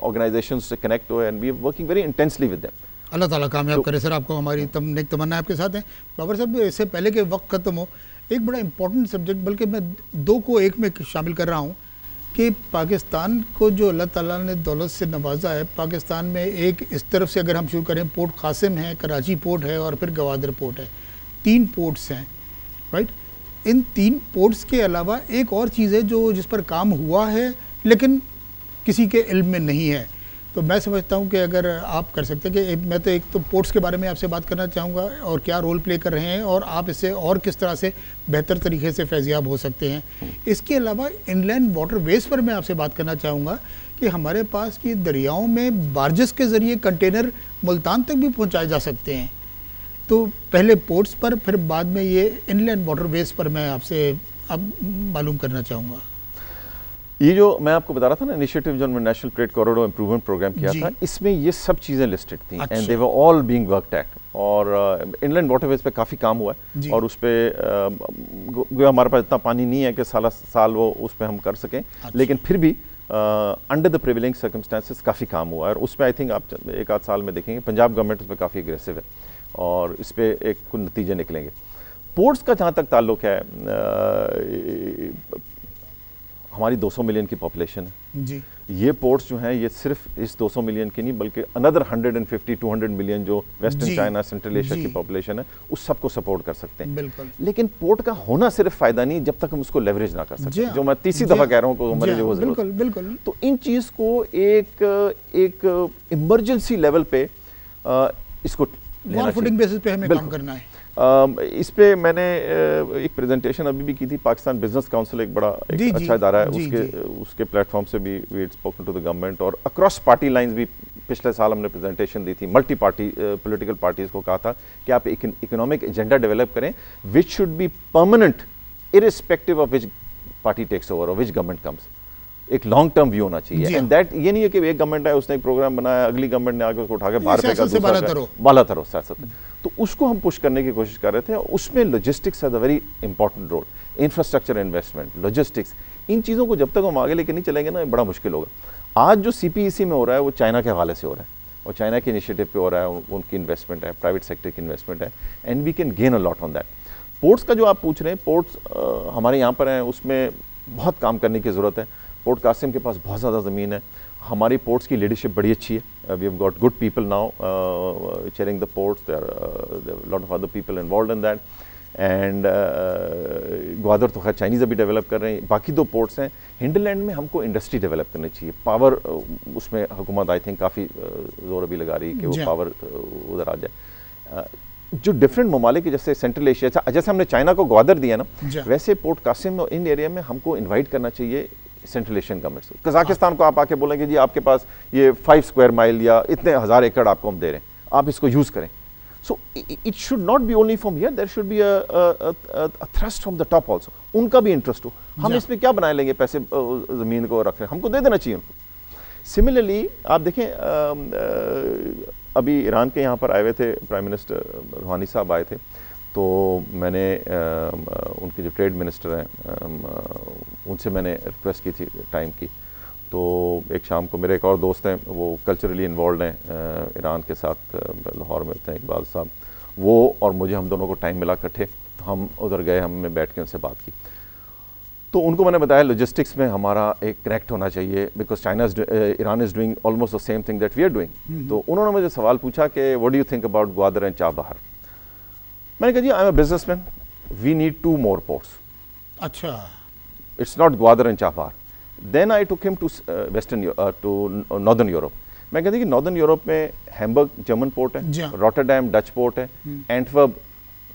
ऑर्गेनाइजेशंस से कनेक्ट हुए, and we are working very intensely with them.
अल्लाह ताला कामयाब करे सर आपको, हमारी नेक तमन्ना आपके साथ है। बाबर साहब, इससे पहले कि वक्त ख़त्म हो, एक बड़ा इंपॉर्टेंट सब्जेक्ट, बल्कि मैं दो को एक में शामिल कर रहा हूँ कि पाकिस्तान को जो अल्लाह ताला ने दौलत से नवाजा है, पाकिस्तान में एक इस तरफ से अगर हम शुरू करें, पोर्ट कासिम है, कराची पोर्ट है और फिर गवादर पोर्ट है, 3 पोर्ट्स हैं, राइट। इन 3 पोर्ट्स के अलावा एक और चीज़ है जो जिस पर काम हुआ है लेकिन किसी के इल्म में नहीं है। तो मैं समझता हूं कि अगर आप कर सकते हैं कि मैं तो एक तो पोर्ट्स के बारे में आपसे बात करना चाहूँगा और क्या रोल प्ले कर रहे हैं और आप इससे और किस तरह से बेहतर तरीके से फैज़याब हो सकते हैं। इसके अलावा इनलैंड वाटरवेज पर मैं आपसे बात करना चाहूँगा कि हमारे पास की दरियाओं में बार्जेस के ज़रिए कंटेनर मुल्तान तक भी पहुँचाए जा सकते हैं। तो पहले पोर्ट्स पर, फिर बाद में ये इनलैंड वाटरवेज पर मैं आपसे अब मालूम करना चाहूँगा।
ये जो मैं आपको बता रहा था ना इनिशिएटिव जो national trade corridor improvement programme किया था, इसमें ये सब चीज़ें लिस्टेड थी and they were all being worked at. और इनलैंड वाटरवेज पे काफ़ी काम हुआ है और उस पर हमारे पास इतना पानी नहीं है कि साल वो उस पर हम कर सकें, लेकिन फिर भी अंडर द प्रिविलिंग सर्कमस्टांसेस काफ़ी काम हुआ है। और उस पर आई थिंक आप 1 आध साल में देखेंगे पंजाब गवर्नमेंट उस पर काफ़ी एग्रेसिव है और इस पर एक कुछ नतीजे निकलेंगे। पोर्ट्स का जहाँ तक ताल्लुक है, हमारी 200 मिलियन की पॉपुलेशन है जी। ये पोर्ट्स जो हैं ये सिर्फ इस 200 मिलियन की नहीं बल्कि अनदर 150-200 मिलियन जो वेस्टर्न चाइना, सेंट्रल एशिया की पॉपुलेशन है उस सबको सपोर्ट कर सकते हैं। बिल्कुल। लेकिन पोर्ट का होना सिर्फ फायदा नहीं जब तक हम उसको लेवरेज ना कर सकते, जो मैं तीसरी दफा कह रहा हूँ हमारे जो
बिल्कुल बिल्कुल।
तो इन चीज को एक इमरजेंसी लेवल पे इसको
फुटिंग बेसिस पे हमें काम करना है।
इस पे मैंने एक प्रेजेंटेशन अभी भी की थी, पाकिस्तान बिजनेस काउंसिल एक बड़ा अच्छा इदारा है, उसके प्लेटफॉर्म से भी we had spoken to the government और अक्रॉस पार्टी लाइंस भी पिछले साल हमने प्रेजेंटेशन दी थी। मल्टी पार्टी पॉलिटिकल पार्टीज को कहा था कि आप एक इकोनॉमिक एजेंडा डेवलप करें which should be permanent irrespective of which party takes over और विच गवर्नमेंट कम्स। एक लॉन्ग टर्म व्यू होना चाहिए एंड दैट ये नहीं है कि एक गवर्नमेंट है उसने एक प्रोग्राम बनाया, अगली गवर्नमेंट ने आके उसको उठा के बाहर फेंका, बाला तरो सियासत। तो उसको हम पुश करने की कोशिश कर रहे थे और उसमें logistics has a very important role. Infrastructure investment, logistics, इन चीज़ों को जब तक हम आगे लेके नहीं चलेंगे ना बड़ा मुश्किल होगा। आज जो CPEC में हो रहा है वो चाइना के हवाले से हो रहा है और चाइना के इनिशिएटिव पे हो रहा है, उनकी इन्वेस्टमेंट है, प्राइवेट सेक्टर की इन्वेस्टमेंट है and we can gain a lot on that. Ports का जो आप पूछ रहे हैं, पोर्ट्स हमारे यहाँ पर हैं, उसमें बहुत काम करने की ज़रूरत है। पोर्ट कासिम के पास बहुत ज़्यादा ज़मीन है, हमारी पोर्ट्स की लीडरशिप बड़ी अच्छी है। We have got good people now chairing the ports, there lot of other people involved in that and Gwadar तो खैर चाइनीज़ अभी डेवलप कर रहे हैं। बाकी 2 पोर्ट्स हैं। हिंडलैंड में हमको इंडस्ट्री डेवलप करनी चाहिए, पावर उसमें हुकूमत आई थिंक काफ़ी जोर अभी लगा रही है कि वो पावर उधर आ जाए। जो डिफरेंट ममालिक जैसे सेंट्रल एशिया, जैसे हमने चाइना को ग्वादर दिया ना, वैसे पोर्ट कासिम और इन एरिया में हमको इन्वाइट करना चाहिए सेंट्रल एशियन गवर्नमेंट से। कजाकिस्तान को आप आके बोलेंगे जी आपके पास ये 5 स्क्वायर माइल या इतने 1000 एकड़ आपको हम दे रहे हैं, आप इसको यूज़ करें। So it should not be only from here, there should be a thrust from the top also. उनका भी इंटरेस्ट हो, हम इसमें क्या बनाए लेंगे पैसे, ज़मीन को रख रहे हैं, हमको दे देना चाहिए उनको। सिमिलरली आप देखें अभी ईरान के यहाँ पर आए हुए थे प्राइम मिनिस्टर रूहानी साहब आए थे, तो मैंने उनके जो ट्रेड मिनिस्टर हैं उनसे मैंने रिक्वेस्ट की थी टाइम की। तो एक शाम को मेरे एक और दोस्त हैं, वो कल्चरली इन्वॉल्व हैं ईरान के साथ, लाहौर में होते हैं इकबाल साहब, वो और मुझे, हम दोनों को टाइम मिला इकट्ठे, तो हम उधर गए, हमने बैठ के उनसे बात की। तो उनको मैंने बताया लॉजिस्टिक्स में हमारा एक कनेक्ट होना चाहिए because Iran is doing almost the same thing that we are doing. तो उन्होंने मुझे सवाल पूछा कि what do you think about Gwadar and Chabahar. मैंने कहा जी I am a businessman, we need 2 more ports.
अच्छा,
it's not Gwadar and Chabahar. Then I took him to to northern Europe. मैं कहती कि नॉर्दर्न यूरोप में हैम्बर्ग जर्मन पोर्ट है, Rotterdam Dutch port है, एंटवर्प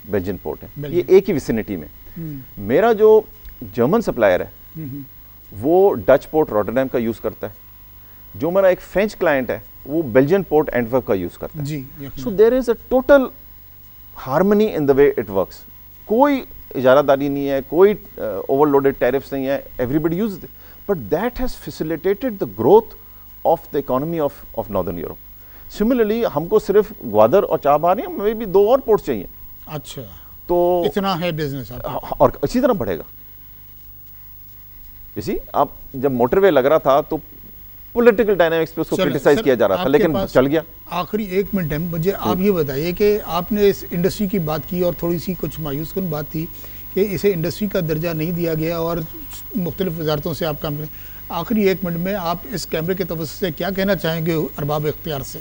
बेल्जियन पोर्ट है, ये एक ही विसिनिटी में। मेरा जो जर्मन सप्लायर है वो डच पोर्ट रॉटरडैम का यूज़ करता है, जो मेरा एक फ्रेंच क्लाइंट है वो बेल्जियन पोर्ट एंटवर्प का यूज़ करता है। So there is a total harmony in the way it works. कोई इजारादारी नहीं है, कोई ओवरलोडेड टैरिफ्स नहीं है, everybody use it, but that has facilitated the growth of the economy of northern Europe. Similarly हमको सिर्फ ग्वादर और चाबहार नहीं, हमें भी 2 और पोर्ट चाहिए।
अच्छा,
तो
इतना है बिजनेस
और इसी तरह बढ़ेगा। इसी आप जब मोटरवे लग रहा था तो पॉलिटिकल डायनामिक्स पे उसको क्रिटिसाइज किया जा रहा था, लेकिन चल गया।
आखिरी 1 मिनट है, मुझे आप ये बताइए कि आपने इस इंडस्ट्री की बात की और थोड़ी सी कुछ मायूसकुन बात थी कि इसे इंडस्ट्री का दर्जा नहीं दिया गया और मुख्तलिफ वजारतों से आप काम करें। आखिरी 1 मिनट में आप इस कैमरे के तवज्जुह से क्या कहना चाहेंगे अरबाब इख्तियार से?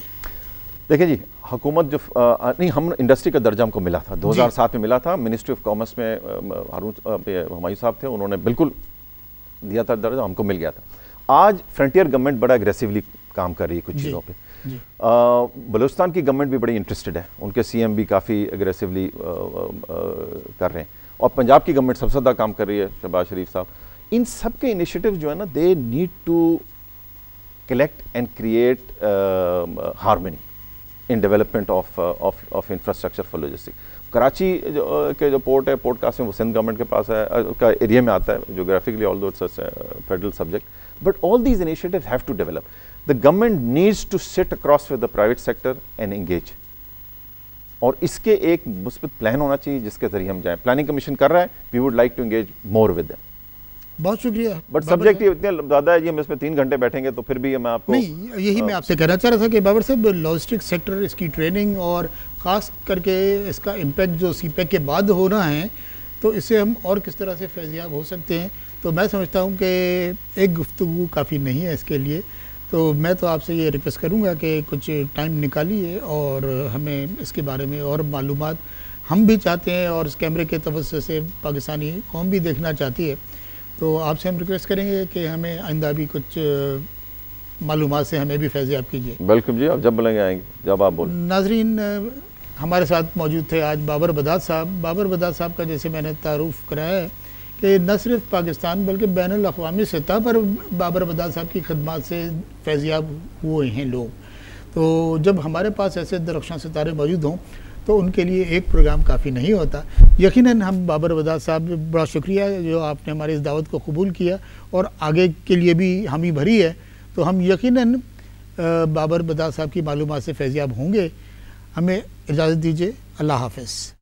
देखिए जी, हुकूमत जो नहीं, हम इंडस्ट्री का दर्जा हमको मिला था 2007 में मिला था। मिनिस्ट्री ऑफ कॉमर्स में हुमायूं साहब थे, उन्होंने बिल्कुल दिया था दर्जा, हमको मिल गया था। आज फ्रंटियर गवर्नमेंट बड़ा एग्रेसिवली काम कर रही है कुछ चीज़ों पे। बलूचिस्तान की गवर्नमेंट भी बड़ी इंटरेस्टेड है, उनके सीएम भी काफ़ी एग्रेसिवली कर रहे हैं, और पंजाब की गवर्नमेंट सबसे ज़्यादा काम कर रही है, शहबाज शरीफ साहब। इन सब के इनिशिएटिव जो है ना, they need to collect and create harmony in development of infrastructure for logistic. Karachi के जो पोर्ट है, पोर्ट कासिम, वो सिंध गवर्नमेंट के पास है, का एरिया में आता है geographically, although it's a federal subject, but all these initiatives have to develop. The government needs to sit across with the private sector and engage, और इसके एक मुस्बत प्लान होना चाहिए जिसके जरिए हम जाएं। प्लानिंग कमीशन कर रहा है, we would like to engage more with them.
बहुत शुक्रिया।
बट सब्जेक्ट इतने ज़्यादा है जी, हम इसमें 3 घंटे बैठेंगे तो फिर भी मैं आपको
नहीं, यही मैं आपसे कहना चाह रहा था कि बाबर साहब, लॉजिस्टिक सेक्टर, इसकी ट्रेनिंग और ख़ास करके इसका इम्पैक्ट जो सीपैक के बाद होना है, तो इससे हम और किस तरह से फैज़याब हो सकते हैं। तो मैं समझता हूँ कि एक गुफ्तगू काफ़ी नहीं है इसके लिए। तो मैं तो आपसे ये रिक्वेस्ट करूँगा कि कुछ टाइम निकालिए और हमें इसके बारे में और मालूमात हम भी चाहते हैं, और इस कैमरे के तवज्जुह से पाकिस्तानी कौम भी देखना चाहती है। तो आपसे हम रिक्वेस्ट करेंगे कि हमें आइंदा भी कुछ मालूमात से हमें भी फैज़याब कीजिए।
बिल्कुल जी, आप जब बोलेंगे आएंगे, जब आप बोलें।
नाजरीन, हमारे साथ मौजूद थे आज बाबर बदाद साहब। बाबर बदाद साहब का जैसे मैंने तारुफ कराया है कि न सिर्फ पाकिस्तान बल्कि बैनुल अक़वामी सतह पर बाबर बदाद साहब की खिदमत से फैज़याब हुए हैं लोग। तो जब हमारे पास ऐसे दरख्शां सितारे मौजूद हों तो उनके लिए एक प्रोग्राम काफ़ी नहीं होता। यकीनन हम बाबर बदाद साहब, बड़ा शुक्रिया जो आपने हमारी इस दावत को कबूल किया और आगे के लिए भी हामी भरी है। तो हम यकीनन बाबर बदाद साहब की मालूमात से फैज़याब होंगे। हमें इजाज़त दीजिए, अल्लाह हाफ़िज़।